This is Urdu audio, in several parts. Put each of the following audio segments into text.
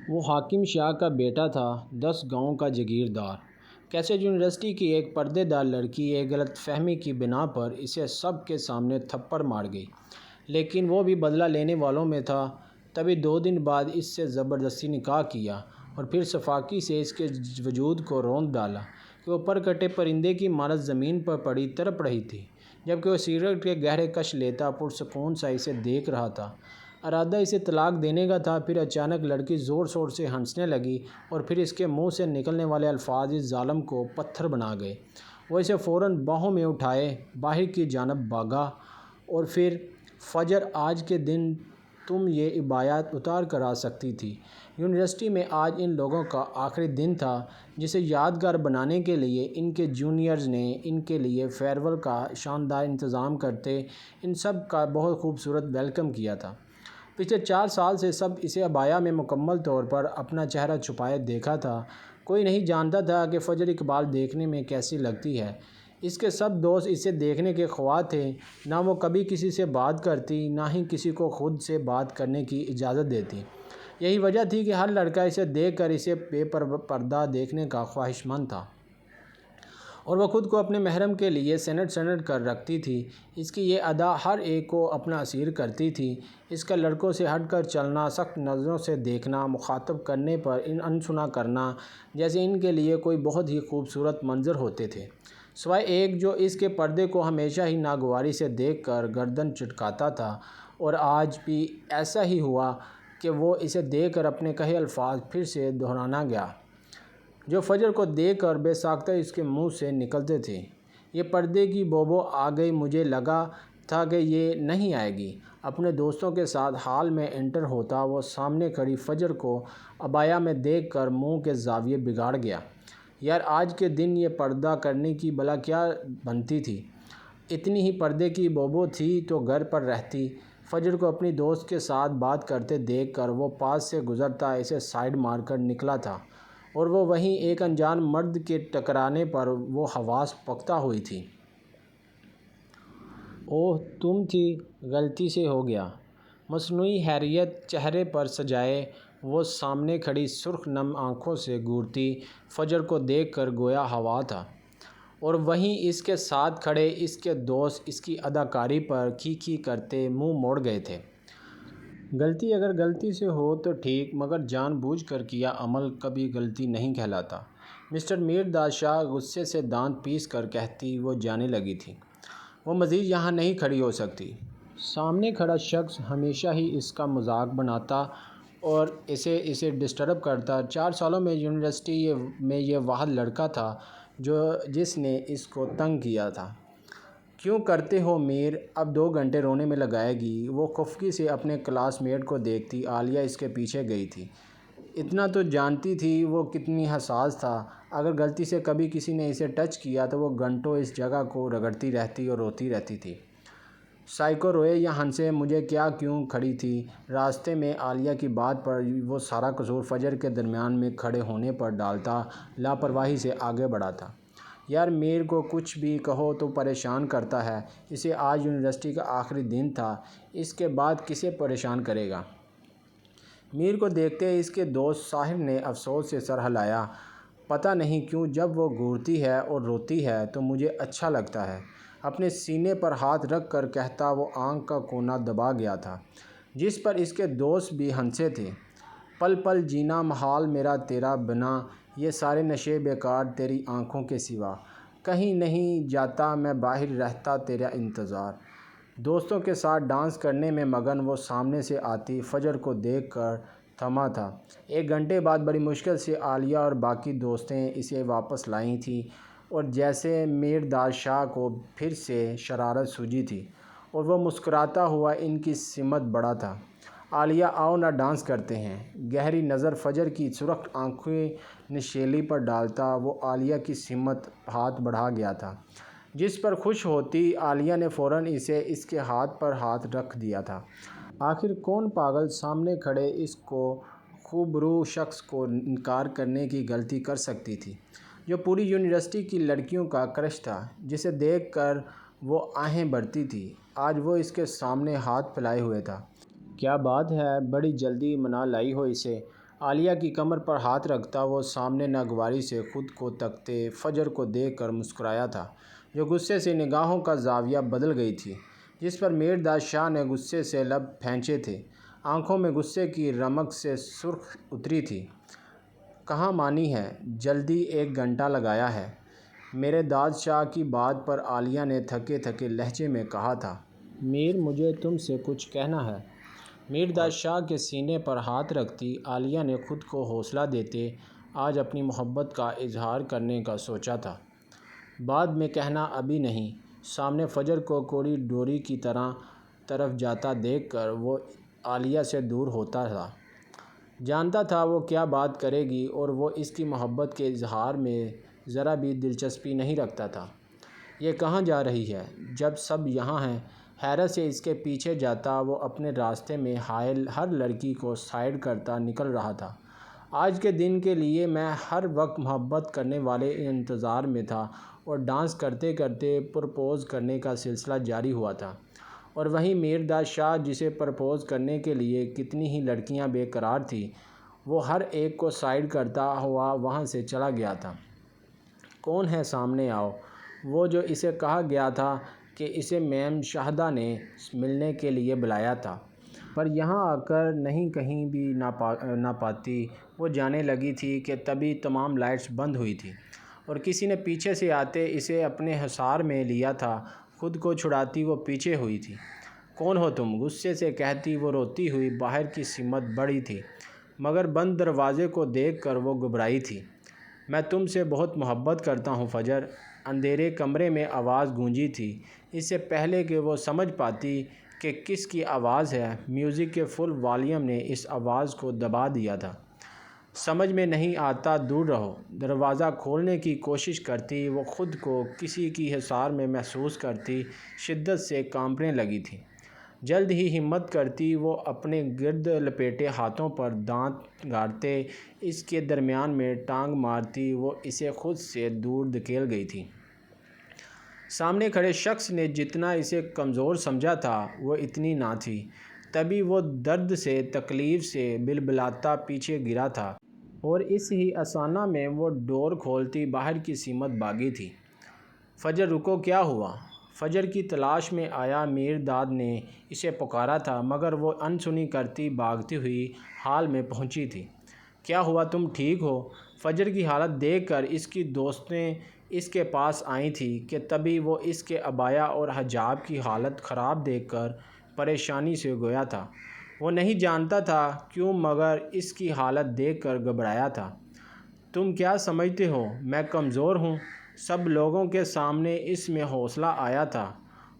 وہ حاکم شاہ کا بیٹا تھا، 10 گاؤں کا جاگیردار۔ کیسٹ یونیورسٹی کی ایک پردے دار لڑکی ایک غلط فہمی کی بنا پر اسے سب کے سامنے تھپڑ مار گئی، لیکن وہ بھی بدلہ لینے والوں میں تھا۔ تبھی 2 دن بعد اس سے زبردستی نکاح کیا اور پھر سفاکی سے اس کے وجود کو روند ڈالا کہ وہ پر کٹے پرندے کی مانند زمین پر پڑی تڑپ رہی تھی، جبکہ وہ سگریٹ کے گہرے کش لیتا پرسکون سا اسے دیکھ رہا تھا۔ ارادہ اسے طلاق دینے کا تھا، پھر اچانک لڑکی زور زور سے ہنسنے لگی اور پھر اس کے منہ سے نکلنے والے الفاظ اس ظالم کو پتھر بنا گئے۔ وہ اسے فوراً باہوں میں اٹھائے باہر کی جانب بھاگا اور پھر فجر آج کے دن تم یہ عبایات اتار کر آ سکتی تھی۔ یونیورسٹی میں آج ان لوگوں کا آخری دن تھا، جسے یادگار بنانے کے لیے ان کے جونیئرز نے ان کے لیے فیئرویل کا شاندار انتظام کرتے ان سب کا بہت خوبصورت ویلکم کیا تھا۔ پچھلے 4 سال سے سب اسے عبایا میں مکمل طور پر اپنا چہرہ چھپائے دیکھا تھا۔ کوئی نہیں جانتا تھا کہ فجر اقبال دیکھنے میں کیسی لگتی ہے۔ اس کے سب دوست اسے دیکھنے کے خواہاں تھے۔ نہ وہ کبھی کسی سے بات کرتی، نہ ہی کسی کو خود سے بات کرنے کی اجازت دیتی۔ یہی وجہ تھی کہ ہر لڑکا اسے دیکھ کر اسے بے پردہ دیکھنے کا خواہشمند تھا، اور وہ خود کو اپنے محرم کے لیے سینٹ کر رکھتی تھی۔ اس کی یہ ادا ہر ایک کو اپنا اسیر کرتی تھی۔ اس کا لڑکوں سے ہٹ کر چلنا، سخت نظروں سے دیکھنا، مخاطب کرنے پر انسنا کرنا جیسے ان کے لیے کوئی بہت ہی خوبصورت منظر ہوتے تھے، سوائے ایک جو اس کے پردے کو ہمیشہ ہی ناگواری سے دیکھ کر گردن چٹکاتا تھا۔ اور آج بھی ایسا ہی ہوا کہ وہ اسے دیکھ کر اپنے کہے الفاظ پھر سے دہرانا گیا، جو فجر کو دیکھ کر بے ساختہ اس کے منہ سے نکلتے تھے۔ یہ پردے کی بو آ گئی، مجھے لگا تھا کہ یہ نہیں آئے گی۔ اپنے دوستوں کے ساتھ ہال میں انٹر ہوتا وہ سامنے کھڑی فجر کو عبایا میں دیکھ کر منہ کے زاویے بگاڑ گیا۔ یار آج کے دن یہ پردہ کرنے کی بلا کیا بنتی تھی؟ اتنی ہی پردے کی بو تھی تو گھر پر رہتی۔ فجر کو اپنی دوست کے ساتھ بات کرتے دیکھ کر وہ پاس سے گزرتا اسے سائیڈ مار کر نکلا تھا، اور وہ وہیں ایک انجان مرد کے ٹکرانے پر وہ حواس پختہ ہوئی تھی۔ اوہ تم تھی، غلطی سے ہو گیا۔ مصنوعی حیرت چہرے پر سجائے وہ سامنے کھڑی سرخ نم آنکھوں سے گھورتی فجر کو دیکھ کر گویا ہوا تھا، اور وہیں اس کے ساتھ کھڑے اس کے دوست اس کی اداکاری پر کھی کرتے منہ موڑ گئے تھے۔ غلطی اگر غلطی سے ہو تو ٹھیک، مگر جان بوجھ کر کیا عمل کبھی غلطی نہیں کہلاتا۔ مسٹر میر داس شاہ غصے سے دانت پیس کر کہتی وہ جانے لگی تھی۔ وہ مزید یہاں نہیں کھڑی ہو سکتی۔ سامنے کھڑا شخص ہمیشہ ہی اس کا مذاق بناتا اور اسے ڈسٹرب کرتا۔ 4 سالوں میں یونیورسٹی میں یہ واحد لڑکا تھا جس نے اس کو تنگ کیا تھا۔ کیوں کرتے ہو میر، اب 2 گھنٹے رونے میں لگائے گی؟ وہ خفگی سے اپنے کلاس میٹ کو دیکھتی۔ عالیہ اس کے پیچھے گئی تھی۔ اتنا تو جانتی تھی وہ کتنی حساس تھا۔ اگر غلطی سے کبھی کسی نے اسے ٹچ کیا تو وہ گھنٹوں اس جگہ کو رگڑتی رہتی اور روتی رہتی تھی۔ سائیکو روئے یا ہنسے، مجھے کیا کیوں کھڑی تھی راستے میں؟ عالیہ کی بات پر وہ سارا قصور فجر کے درمیان میں کھڑے ہونے پر ڈالتا لاپرواہی سے آگے بڑھا تھا۔ یار میر کو کچھ بھی کہو تو پریشان کرتا ہے۔ اسے آج یونیورسٹی کا آخری دن تھا، اس کے بعد کسے پریشان کرے گا؟ میر کو دیکھتے اس کے دوست ساحر نے افسوس سے سر ہلایا۔ پتہ نہیں کیوں جب وہ گھورتی ہے اور روتی ہے تو مجھے اچھا لگتا ہے۔ اپنے سینے پر ہاتھ رکھ کر کہتا وہ آنکھ کا کونا دبا گیا تھا، جس پر اس کے دوست بھی ہنسے تھے۔ پل پل جینا محال میرا تیرا بنا، یہ سارے نشے بیکار تیری آنکھوں کے سوا، کہیں نہیں جاتا میں باہر رہتا تیرا انتظار۔ دوستوں کے ساتھ ڈانس کرنے میں مگن وہ سامنے سے آتی فجر کو دیکھ کر تھما تھا۔ 1 گھنٹے بعد بڑی مشکل سے عالیہ اور باقی دوستیں اسے واپس لائی تھیں، اور جیسے میر داس شاہ کو پھر سے شرارت سوجھی تھی اور وہ مسکراتا ہوا ان کی سمت بڑھا تھا۔ عالیہ آؤ نہ ڈانس کرتے ہیں۔ گہری نظر فجر کی سرخ آنکھیں نشیلی پر ڈالتا وہ عالیہ کی سمت ہاتھ بڑھا گیا تھا، جس پر خوش ہوتی عالیہ نے فوراً اسے اس کے ہاتھ پر ہاتھ رکھ دیا تھا۔ آخر کون پاگل سامنے کھڑے اس کو خوبرو شخص کو انکار کرنے کی غلطی کر سکتی تھی، جو پوری یونیورسٹی کی لڑکیوں کا کرش تھا، جسے دیکھ کر وہ آہیں بھرتی تھی۔ آج وہ اس کے سامنے ہاتھ پھیلائے ہوئے تھا۔ کیا بات ہے، بڑی جلدی منا لائی ہو اسے؟ عالیہ کی کمر پر ہاتھ رکھتا وہ سامنے ناگواری سے خود کو تکتے فجر کو دیکھ کر مسکرایا تھا، جو غصے سے نگاہوں کا زاویہ بدل گئی تھی، جس پر میرداد شاہ نے غصے سے لب پھینچے تھے۔ آنکھوں میں غصے کی رمق سے سرخ اتری تھی۔ کہاں مانی ہے؟ جلدی 1 گھنٹہ لگایا ہے۔ میرے داد شاہ کی بات پر عالیہ نے تھکے تھکے لہجے میں کہا تھا۔ میر، مجھے تم سے کچھ کہنا ہے۔ میرداد شاہ کے سینے پر ہاتھ رکھتی عالیہ نے خود کو حوصلہ دیتے آج اپنی محبت کا اظہار کرنے کا سوچا تھا۔ بعد میں کہنا، ابھی نہیں۔ سامنے فجر کو کوڑی ڈوری کی طرف جاتا دیکھ کر وہ عالیہ سے دور ہوتا تھا۔ جانتا تھا وہ کیا بات کرے گی اور وہ اس کی محبت کے اظہار میں ذرا بھی دلچسپی نہیں رکھتا تھا۔ یہ کہاں جا رہی ہے جب سب یہاں ہیں؟ حیرت سے اس کے پیچھے جاتا وہ اپنے راستے میں حائل ہر لڑکی کو سائیڈ کرتا نکل رہا تھا۔ آج کے دن کے لیے میں ہر وقت محبت کرنے والے انتظار میں تھا اور ڈانس کرتے کرتے پرپوز کرنے کا سلسلہ جاری ہوا تھا، اور وہیں میرداد شاہ جسے پرپوز کرنے کے لیے کتنی ہی لڑکیاں بے قرار تھیں، وہ ہر ایک کو سائیڈ کرتا ہوا وہاں سے چلا گیا تھا۔ کون ہے؟ سامنے آؤ، وہ جو اسے کہا گیا تھا کہ اسے میم شاہدہ نے ملنے کے لیے بلایا تھا، پر یہاں آ کر نہیں کہیں بھی نہ پاتی وہ جانے لگی تھی کہ تبھی تمام لائٹس بند ہوئی تھیں اور کسی نے پیچھے سے آتے اسے اپنے حصار میں لیا تھا۔ خود کو چھڑاتی وہ پیچھے ہوئی تھی۔ کون ہو تم؟ غصے سے کہتی وہ روتی ہوئی باہر کی سمت بڑھی تھی، مگر بند دروازے کو دیکھ کر وہ گھبرائی تھی۔ میں تم سے بہت محبت کرتا ہوں فجر، اندھیرے کمرے میں آواز گونجی تھی۔ اس سے پہلے کہ وہ سمجھ پاتی کہ کس کی آواز ہے، میوزک کے فل والیوم نے اس آواز کو دبا دیا تھا۔ سمجھ میں نہیں آتا، دور رہو۔ دروازہ کھولنے کی کوشش کرتی وہ خود کو کسی کی حصار میں محسوس کرتی شدت سے کانپنے لگی تھی۔ جلد ہی ہمت کرتی وہ اپنے گرد لپیٹے ہاتھوں پر دانت گاڑتے اس کے درمیان میں ٹانگ مارتی وہ اسے خود سے دور دھکیل گئی تھی۔ سامنے کھڑے شخص نے جتنا اسے کمزور سمجھا تھا وہ اتنی نہ تھی۔ تبھی وہ درد سے تکلیف سے بلبلاتا پیچھے گرا تھا اور اس ہی آسانہ میں وہ ڈور کھولتی باہر کی سمت بھاگی تھی۔ فجر رکو، کیا ہوا؟ فجر کی تلاش میں آیا میرداد نے اسے پکارا تھا، مگر وہ انسنی کرتی بھاگتی ہوئی ہال میں پہنچی تھی۔ کیا ہوا؟ تم ٹھیک ہو؟ فجر کی حالت دیکھ کر اس کی دوستیں اس کے پاس آئی تھیں کہ تبھی وہ اس کے عبایا اور حجاب کی حالت خراب دیکھ کر پریشانی سے گویا تھا۔ وہ نہیں جانتا تھا کیوں، مگر اس کی حالت دیکھ کر گھبرایا تھا۔ تم کیا سمجھتے ہو میں کمزور ہوں؟ سب لوگوں کے سامنے اس میں حوصلہ آیا تھا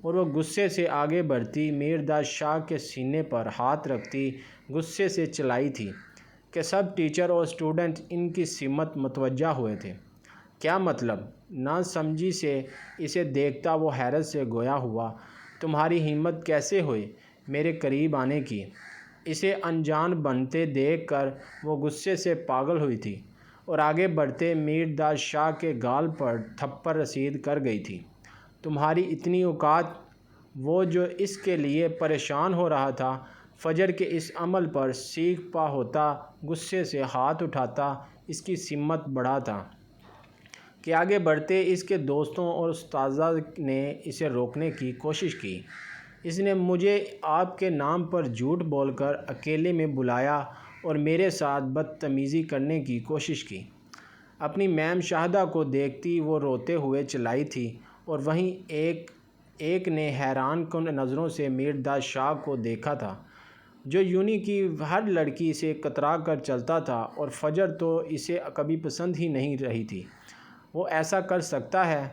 اور وہ غصے سے آگے بڑھتی میرداد شاہ کے سینے پر ہاتھ رکھتی غصے سے چلائی تھی کہ سب ٹیچر اور اسٹوڈنٹ ان کی سمت متوجہ ہوئے تھے۔ کیا مطلب؟ نہ سمجھی سے اسے دیکھتا وہ حیرت سے گویا ہوا۔ تمہاری ہمت کیسے ہوئی میرے قریب آنے کی؟ اسے انجان بنتے دیکھ کر وہ غصے سے پاگل ہوئی تھی اور آگے بڑھتے میرداد شاہ کے گال پر تھپڑ رسید کر گئی تھی۔ تمہاری اتنی اوقات؟ وہ جو اس کے لیے پریشان ہو رہا تھا فجر کے اس عمل پر سیکھ پا ہوتا، غصے سے ہاتھ اٹھاتا اس کی سمت بڑھا تھا کہ آگے بڑھتے اس کے دوستوں اور اساتذہ نے اسے روکنے کی کوشش کی۔ اس نے مجھے آپ کے نام پر جھوٹ بول کر اکیلے میں بلایا اور میرے ساتھ بدتمیزی کرنے کی کوشش کی۔ اپنی میم شاہدہ کو دیکھتی وہ روتے ہوئے چلائی تھی اور وہیں ایک نے حیران کن نظروں سے میرداد شاہ کو دیکھا تھا، جو یونی کی ہر لڑکی سے کترا کر چلتا تھا، اور فجر تو اسے کبھی پسند ہی نہیں رہی تھی۔ وہ ایسا کر سکتا ہے؟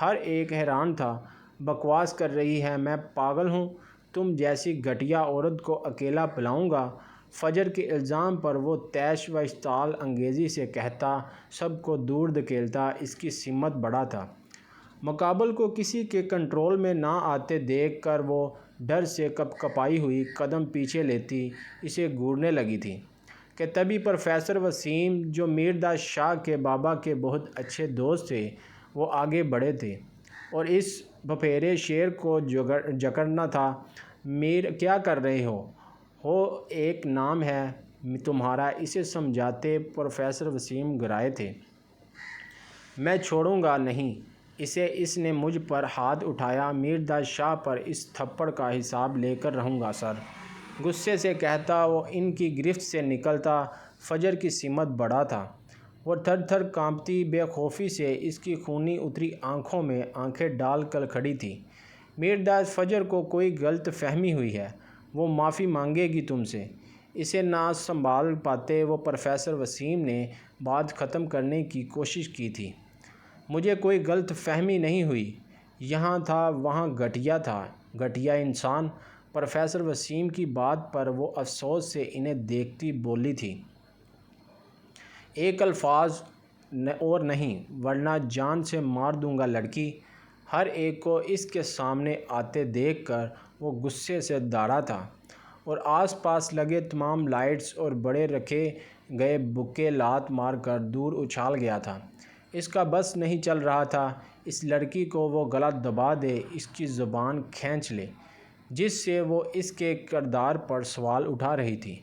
ہر ایک حیران تھا۔ بکواس کر رہی ہے؟ میں پاگل ہوں تم جیسی گھٹیا عورت کو اکیلا بلاؤں گا؟ فجر کے الزام پر وہ طیش و اشتعال انگیزی سے کہتا، سب کو دور دھکیلتا اس کی سمت بڑھا تھا۔ مقابل کو کسی کے کنٹرول میں نہ آتے دیکھ کر وہ ڈر سے کپکپائی ہوئی قدم پیچھے لیتی اسے گھورنے لگی تھی کہ تبھی پروفیسر وسیم، جو میرداد شاہ کے بابا کے بہت اچھے دوست تھے، وہ آگے بڑھے تھے اور اس بپھیرے شیر کو جکڑنا تھا۔ میر، کیا کر رہے ہو؟ ایک نام ہے تمہارا اسے سمجھاتے پروفیسر وسیم گرائے تھے۔ میں چھوڑوں گا نہیں اسے، اس نے مجھ پر ہاتھ اٹھایا۔ میرداد شاہ پر اس تھپڑ کا حساب لے کر رہوں گا سر، غصے سے کہتا وہ ان کی گرفت سے نکلتا۔ فجر کی سمت بڑا تھا، وہ تھر تھر کانپتی بے خوفی سے اس کی خونی اتری آنکھوں میں آنکھیں ڈال کر کھڑی تھی۔ میرداد فجر کو کوئی غلط فہمی ہوئی ہے، وہ معافی مانگے گی تم سے۔ اسے نہ سنبھال پاتے وہ پروفیسر وسیم نے بات ختم کرنے کی کوشش کی تھی۔ مجھے کوئی غلط فہمی نہیں ہوئی، یہاں تھا وہاں گھٹیا تھا، گھٹیا انسان۔ پروفیسر وسیم کی بات پر وہ افسوس سے انہیں دیکھتی بولی تھی، ایک الفاظ اور نہیں ورنہ جان سے مار دوں گا لڑکی۔ ہر ایک کو اس کے سامنے آتے دیکھ کر وہ غصے سے داڑھا تھا اور آس پاس لگے تمام لائٹس اور بڑے رکھے گئے بکے لات مار کر دور اچھال گیا تھا۔ اس کا بس نہیں چل رہا تھا اس لڑکی کو وہ گلا دبا دے، اس کی زبان کھینچ لے جس سے وہ اس کے کردار پر سوال اٹھا رہی تھی۔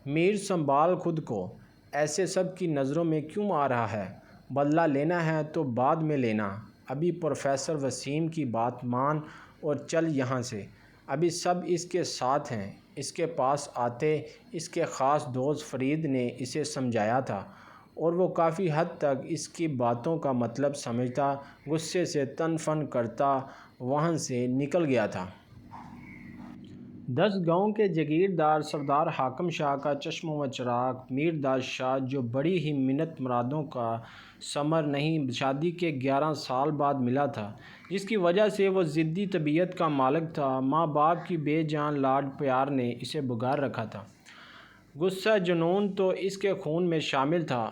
میر سنبھال خود کو، ایسے سب کی نظروں میں کیوں آ رہا ہے؟ بدلہ لینا ہے تو بعد میں لینا، ابھی پروفیسر وسیم کی بات مان اور چل یہاں سے۔ ابھی سب اس کے ساتھ ہیں، اس کے پاس آتے اس کے خاص دوست فرید نے اسے سمجھایا تھا اور وہ کافی حد تک اس کی باتوں کا مطلب سمجھتا، غصے سے تن فن کرتا وہاں سے نکل گیا تھا۔ 10 گاؤں کے جاگیردار سردار حاکم شاہ کا چشم و چراغ میرداد شاہ، جو بڑی ہی منت مرادوں کا ثمر نہیں شادی کے 11 سال بعد ملا تھا، جس کی وجہ سے وہ ضدی طبیعت کا مالک تھا۔ ماں باپ کی بے جان لاڈ پیار نے اسے بگاڑ رکھا تھا۔ غصہ جنون تو اس کے خون میں شامل تھا،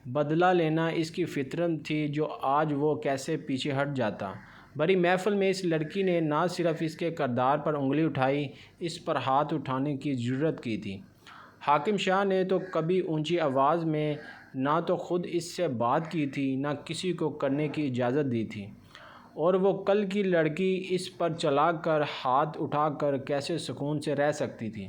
بدلہ لینا اس کی فطرت تھی، جو آج وہ کیسے پیچھے ہٹ جاتا۔ بڑی محفل میں اس لڑکی نے نہ صرف اس کے کردار پر انگلی اٹھائی، اس پر ہاتھ اٹھانے کی جرأت کی تھی۔ حاکم شاہ نے تو کبھی اونچی آواز میں نہ تو خود اس سے بات کی تھی، نہ کسی کو کرنے کی اجازت دی تھی، اور وہ کل کی لڑکی اس پر چلا کر ہاتھ اٹھا کر کیسے سکون سے رہ سکتی تھی۔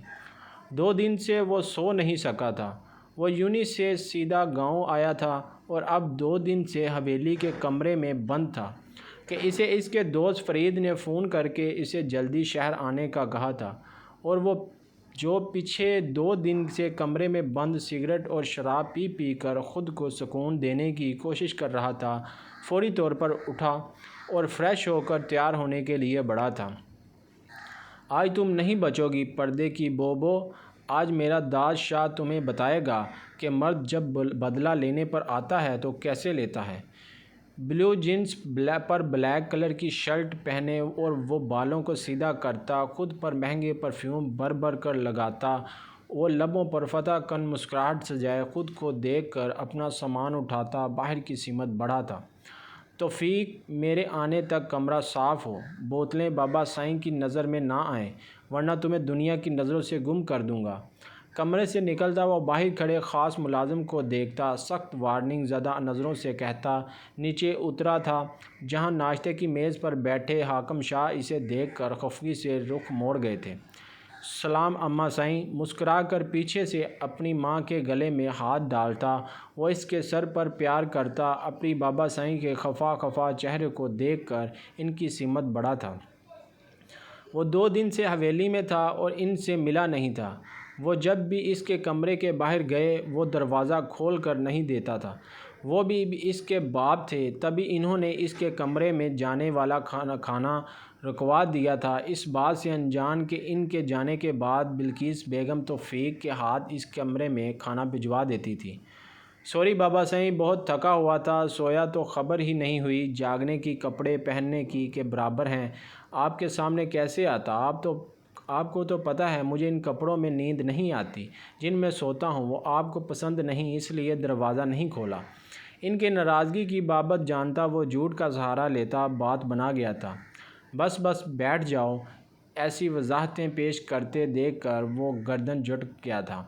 2 دن سے وہ سو نہیں سکا تھا۔ وہ یونی سے سیدھا گاؤں آیا تھا اور اب 2 دن سے حویلی کے کمرے میں بند تھا کہ اسے اس کے دوست فرید نے فون کر کے اسے جلدی شہر آنے کا کہا تھا، اور وہ جو پچھے 2 دن سے کمرے میں بند سگریٹ اور شراب پی پی کر خود کو سکون دینے کی کوشش کر رہا تھا، فوری طور پر اٹھا اور فریش ہو کر تیار ہونے کے لیے بڑھا تھا۔ آج تم نہیں بچو گی پردے کی بو، آج میرا داد شاہ تمہیں بتائے گا کہ مرد جب بدلہ لینے پر آتا ہے تو کیسے لیتا ہے۔ بلیو جینس پر بلیک کلر کی شرٹ پہنے اور وہ بالوں کو سیدھا کرتا، خود پر مہنگے پرفیوم بھر بھر کر لگاتا، وہ لبوں پر فتح کن مسکراہٹ سجائے خود کو دیکھ کر اپنا سامان اٹھاتا باہر کی سمت بڑھا تھا۔ توفیق میرے آنے تک کمرہ صاف ہو، بوتلیں بابا سائیں کی نظر میں نہ آئیں ورنہ تمہیں دنیا کی نظروں سے گم کر دوں گا۔ کمرے سے نکلتا وہ باہر کھڑے خاص ملازم کو دیکھتا، سخت وارننگ زدہ نظروں سے کہتا۔ نیچے اترا تھا جہاں ناشتے کی میز پر بیٹھے حاکم شاہ اسے دیکھ کر خفگی سے رخ موڑ گئے تھے۔ سلام اماں سائیں، مسکرا کر پیچھے سے اپنی ماں کے گلے میں ہاتھ ڈالتا وہ اس کے سر پر پیار کرتا۔ اپنی بابا سائیں کے خفا چہرے کو دیکھ کر ان کی سمت بڑھا تھا۔ وہ 2 دن سے حویلی میں تھا اور ان سے ملا نہیں تھا۔ وہ جب بھی اس کے کمرے کے باہر گئے وہ دروازہ کھول کر نہیں دیتا تھا۔ وہ بھی اس کے باپ تھے، تبھی انہوں نے اس کے کمرے میں جانے والا کھانا رکوا دیا تھا، اس بات سے انجان کہ ان کے جانے کے بعد بلقیس بیگم توفیق کے ہاتھ اس کمرے میں کھانا بھجوا دیتی تھی۔ سوری بابا سائیں، بہت تھکا ہوا تھا، سویا تو خبر ہی نہیں ہوئی، جاگنے کی کپڑے پہننے کی کے برابر ہیں، آپ کے سامنے کیسے آتا؟ آپ کو تو پتہ ہے مجھے ان کپڑوں میں نیند نہیں آتی، جن میں سوتا ہوں وہ آپ کو پسند نہیں، اس لیے دروازہ نہیں کھولا۔ ان کے ناراضگی کی بابت جانتا وہ جھوٹ کا سہارا لیتا، بات بنا گیا تھا۔ بس بیٹھ جاؤ، ایسی وضاحتیں پیش کرتے دیکھ کر وہ گردن جھک گیا تھا۔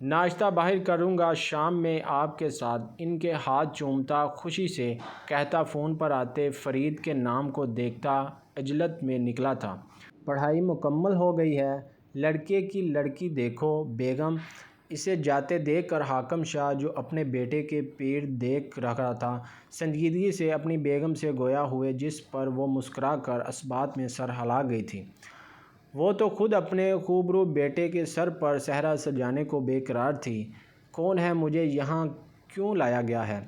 ناشتہ باہر کروں گا شام میں آپ کے ساتھ، ان کے ہاتھ چومتا خوشی سے کہتا فون پر آتے فرید کے نام کو دیکھتا عجلت میں نکلا تھا۔ پڑھائی مکمل ہو گئی ہے؟ لڑکے کی لڑکی دیکھو بیگم۔ اسے جاتے دیکھ کر حاکم شاہ جو اپنے بیٹے کے پیر دیکھ رہا تھا سنجیدگی سے اپنی بیگم سے گویا ہوئے، جس پر وہ مسکرا کر اسبات میں سر ہلا گئی تھی۔ وہ تو خود اپنے خوبرو بیٹے کے سر پر صحرا سجانے کو بے قرار تھی۔ کون ہے؟ مجھے یہاں کیوں لایا گیا ہے؟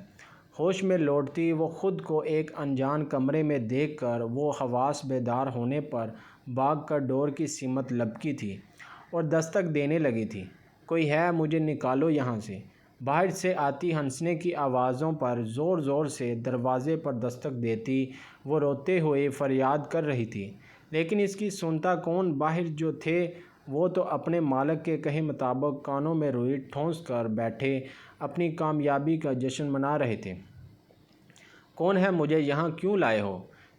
ہوش میں لوٹتی وہ خود کو ایک انجان کمرے میں دیکھ کر وہ حواس بیدار ہونے پر بھاگ کر ڈور کی سمت لپکی تھی اور دستک دینے لگی تھی۔ کوئی ہے؟ مجھے نکالو یہاں سے۔ باہر سے آتی ہنسنے کی آوازوں پر زور زور سے دروازے پر دستک دیتی وہ روتے ہوئے فریاد کر رہی تھی، لیکن اس کی سنتا کون؟ باہر جو تھے وہ تو اپنے مالک کے کہے مطابق کانوں میں روئی ٹھونس کر بیٹھے اپنی کامیابی کا جشن منا رہے تھے۔ کون ہے؟ مجھے یہاں کیوں لائے ہو؟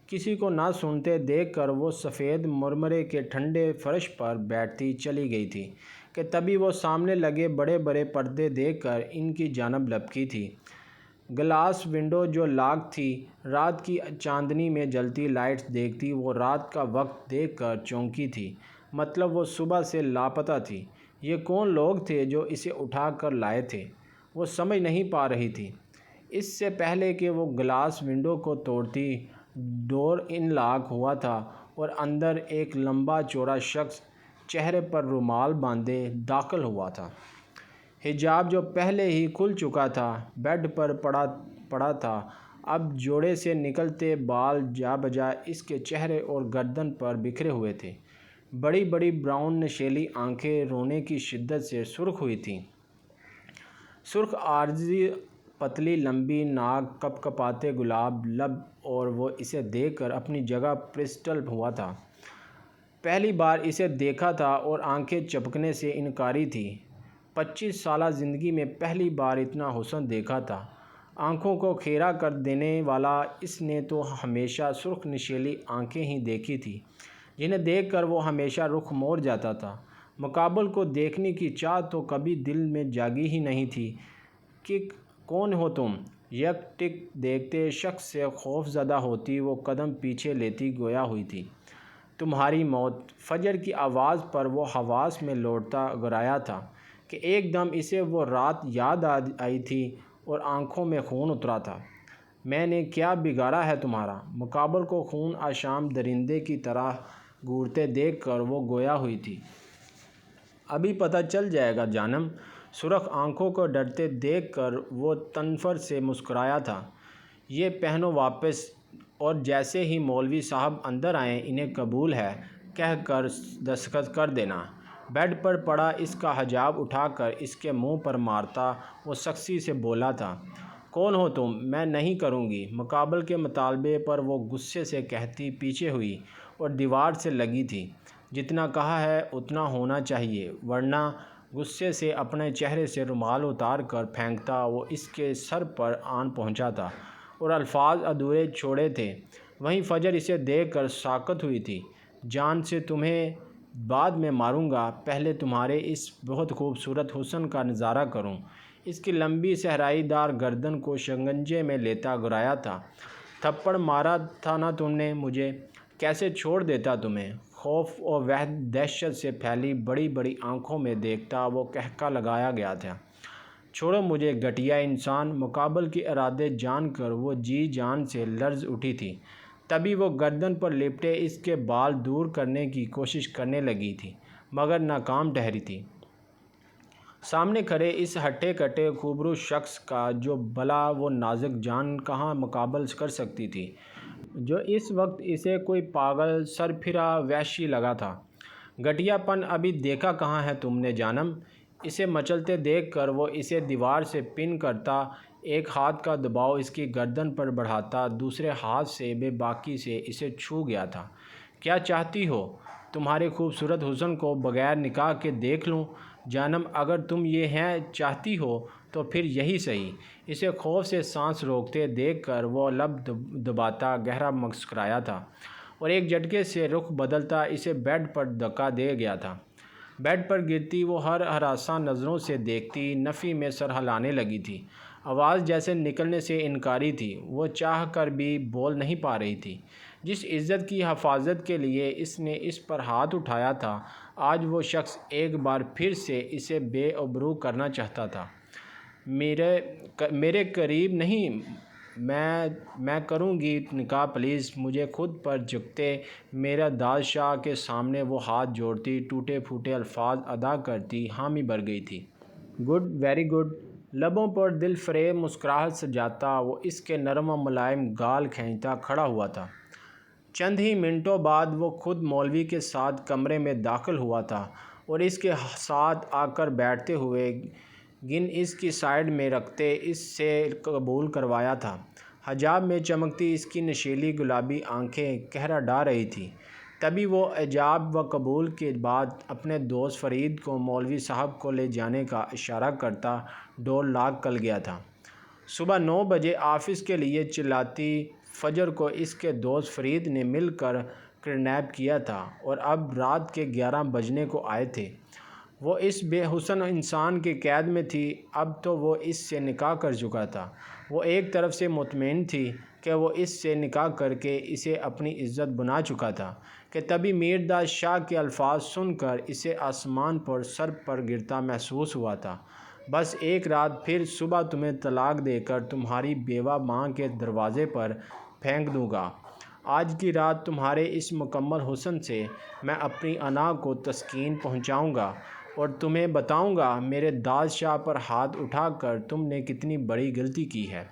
کسی کو نہ سنتے دیکھ کر وہ سفید مرمرے کے ٹھنڈے فرش پر بیٹھتی چلی گئی تھی کہ تبھی وہ سامنے لگے بڑے بڑے پردے دیکھ کر ان کی جانب لپکی تھی۔ گلاس ونڈو جو لاک تھی، رات کی چاندنی میں جلتی لائٹس دیکھتی وہ رات کا وقت دیکھ کر چونکی تھی۔ مطلب وہ صبح سے لاپتہ تھی۔ یہ کون لوگ تھے جو اسے اٹھا کر لائے تھے؟ وہ سمجھ نہیں پا رہی تھی۔ اس سے پہلے کہ وہ گلاس ونڈو کو توڑتی، ڈور ان لاک ہوا تھا اور اندر ایک لمبا چوڑا شخص چہرے پر رومال باندھے داخل ہوا تھا۔ حجاب جو پہلے ہی کھل چکا تھا بیڈ پر پڑا تھا، اب جوڑے سے نکلتے بال جا بجا اس کے چہرے اور گردن پر بکھرے ہوئے تھے۔ بڑی بڑی براؤن نشیلی آنکھیں رونے کی شدت سے سرخ ہوئی تھیں۔ سرخ عارضی پتلی لمبی ناک، کپ کپاتے گلاب لب، اور وہ اسے دیکھ کر اپنی جگہ پرسٹل ہوا تھا۔ پہلی بار اسے دیکھا تھا اور آنکھیں چپکنے سے انکاری تھی۔ 25 سالہ زندگی میں پہلی بار اتنا حسن دیکھا تھا۔ آنکھوں کو کھیرا کر دینے والا اس نے تو ہمیشہ سرخ نشیلی آنکھیں ہی دیکھی تھی، جنہیں دیکھ کر وہ ہمیشہ رخ موڑ جاتا تھا۔ مقابل کو دیکھنے کی چاہ تو کبھی دل میں جاگی ہی نہیں تھی کہ کون ہو تم؟ یک ٹک دیکھتے شخص سے خوف زدہ ہوتی وہ قدم پیچھے لیتی گویا ہوئی تھی تمہاری موت۔ فجر کی آواز پر وہ حواس میں لوٹتا گرایا تھا کہ ایک دم اسے وہ رات یاد آئی تھی اور آنکھوں میں خون اترا تھا۔ میں نے کیا بگاڑا ہے تمہارا؟ مقابل کو خون آشام درندے کی طرح گھورتے دیکھ کر وہ گویا ہوئی تھی۔ ابھی پتہ چل جائے گا جانم۔ سرخ آنکھوں کو ڈرتے دیکھ کر وہ تنفر سے مسکرایا تھا۔ یہ پہنو واپس، اور جیسے ہی مولوی صاحب اندر آئیں انہیں قبول ہے کہہ کر دستخط کر دینا۔ بیڈ پر پڑا اس کا حجاب اٹھا کر اس کے منہ پر مارتا وہ سختی سے بولا تھا، کون ہو تم؟ میں نہیں کروں گی۔ مقابل کے مطالبے پر وہ غصے سے کہتی پیچھے ہوئی اور دیوار سے لگی تھی، جتنا کہا ہے اتنا ہونا چاہیے ورنہ۔ غصے سے اپنے چہرے سے رومال اتار کر پھینکتا وہ اس کے سر پر آن پہنچا تھا اور الفاظ ادھورے چھوڑے تھے۔ وہیں فجر اسے دیکھ کر ساکت ہوئی تھی۔ جان سے تمہیں بعد میں ماروں گا، پہلے تمہارے اس بہت خوبصورت حسن کا نظارہ کروں۔ اس کی لمبی صحرائی دار گردن کو شکنجے میں لیتا گرایا تھا۔ تھپڑ مارا تھا نا تم نے مجھے، کیسے چھوڑ دیتا تمہیں؟ خوف اور دہشت سے پھیلی بڑی بڑی آنکھوں میں دیکھتا وہ قہقہ لگایا گیا تھا، چھوڑو مجھے گھٹیا انسان۔ مقابل کے ارادے جان کر وہ جی جان سے لرز اٹھی تھی، تبھی وہ گردن پر لپٹے اس کے بال دور کرنے کی کوشش کرنے لگی تھی مگر ناکام ٹھہری تھی۔ سامنے کھڑے اس ہٹے کٹے خوبرو شخص کا جو بھلا وہ نازک جان کہاں مقابل کر سکتی تھی، جو اس وقت اسے کوئی پاگل سرپھرا وحشی لگا تھا۔ گھٹیا پن ابھی دیکھا کہاں ہے تم نے جانم؟ اسے مچلتے دیکھ کر وہ اسے دیوار سے پن کرتا، ایک ہاتھ کا دباؤ اس کی گردن پر بڑھاتا، دوسرے ہاتھ سے بے باکی سے اسے چھو گیا تھا۔ کیا چاہتی ہو؟ تمہارے خوبصورت حسن کو بغیر نکاح کے دیکھ لوں؟ جانم اگر تم یہ ہیں چاہتی ہو تو پھر یہی صحیح۔ اسے خوف سے سانس روکتے دیکھ کر وہ لب دباتا گہرا مسکرایا تھا اور ایک جھٹکے سے رخ بدلتا اسے بیڈ پر دھکا دے گیا تھا۔ بیڈ پر گرتی وہ ہر ہراساں نظروں سے دیکھتی نفی میں سر ہلانے لگی تھی۔ آواز جیسے نکلنے سے انکاری تھی، وہ چاہ کر بھی بول نہیں پا رہی تھی۔ جس عزت کی حفاظت کے لیے اس نے اس پر ہاتھ اٹھایا تھا آج وہ شخص ایک بار پھر سے اسے بے آبرو کرنا چاہتا تھا۔ میرے قریب نہیں، میں کروں گی نکاح پلیز، مجھے خود پر جھکتے میرا داد شاہ کے سامنے وہ ہاتھ جوڑتی، ٹوٹے پھوٹے الفاظ ادا کرتی حامی بھر گئی تھی۔ گڈ، ویری گڈ، لبوں پر دل فریب مسکراہٹ سجاتا وہ اس کے نرم و ملائم گال کھینچتا کھڑا ہوا تھا۔ چند ہی منٹوں بعد وہ خود مولوی کے ساتھ کمرے میں داخل ہوا تھا اور اس کے ساتھ آ کر بیٹھتے ہوئے گن اس کی سائیڈ میں رکھتے اس سے قبول کروایا تھا۔ حجاب میں چمکتی اس کی نشیلی گلابی آنکھیں قہر ڈھا رہی تھیں۔ تبھی وہ ایجاب و قبول کے بعد اپنے دوست فرید کو مولوی صاحب کو لے جانے کا اشارہ کرتا ڈور لاک کر گیا تھا۔ صبح 9 بجے آفس کے لیے چلاتی فجر کو اس کے دوست فرید نے مل کر کڈنیپ کیا تھا اور اب رات کے 11 بجنے کو آئے تھے۔ وہ اس بے حسن انسان کے قید میں تھی، اب تو وہ اس سے نکاح کر چکا تھا۔ وہ ایک طرف سے مطمئن تھی کہ وہ اس سے نکاح کر کے اسے اپنی عزت بنا چکا تھا کہ تبھی میرداد شاہ کے الفاظ سن کر اسے آسمان پر سر پر گرتا محسوس ہوا تھا۔ بس ایک رات پھر صبح تمہیں طلاق دے کر تمہاری بیوہ ماں کے دروازے پر پھینک دوں گا۔ آج کی رات تمہارے اس مکمل حسن سے میں اپنی انا کو تسکین پہنچاؤں گا اور تمہیں بتاؤں گا میرے داد شاہ پر ہاتھ اٹھا کر تم نے کتنی بڑی غلطی کی ہے۔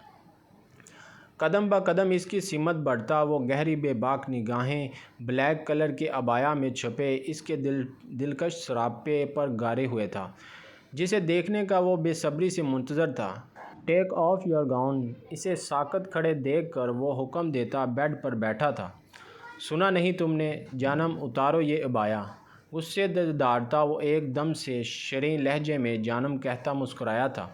قدم بہ قدم اس کی سمت بڑھتا، وہ گہری بے باک نگاہیں بلیک کلر کے عبایا میں چھپے اس کے دلکش سراپے پر گارے ہوئے تھا، جسے دیکھنے کا وہ بے صبری سے منتظر تھا۔ ٹیک آف یور گاؤن، اسے ساکت کھڑے دیکھ کر وہ حکم دیتا بیڈ پر بیٹھا تھا۔ سنا نہیں تم نے؟ جانم اتارو یہ عبایا، غصے دھاڑتا وہ ایک دم سے شریں لہجے میں جانم کہتا مسکرایا تھا۔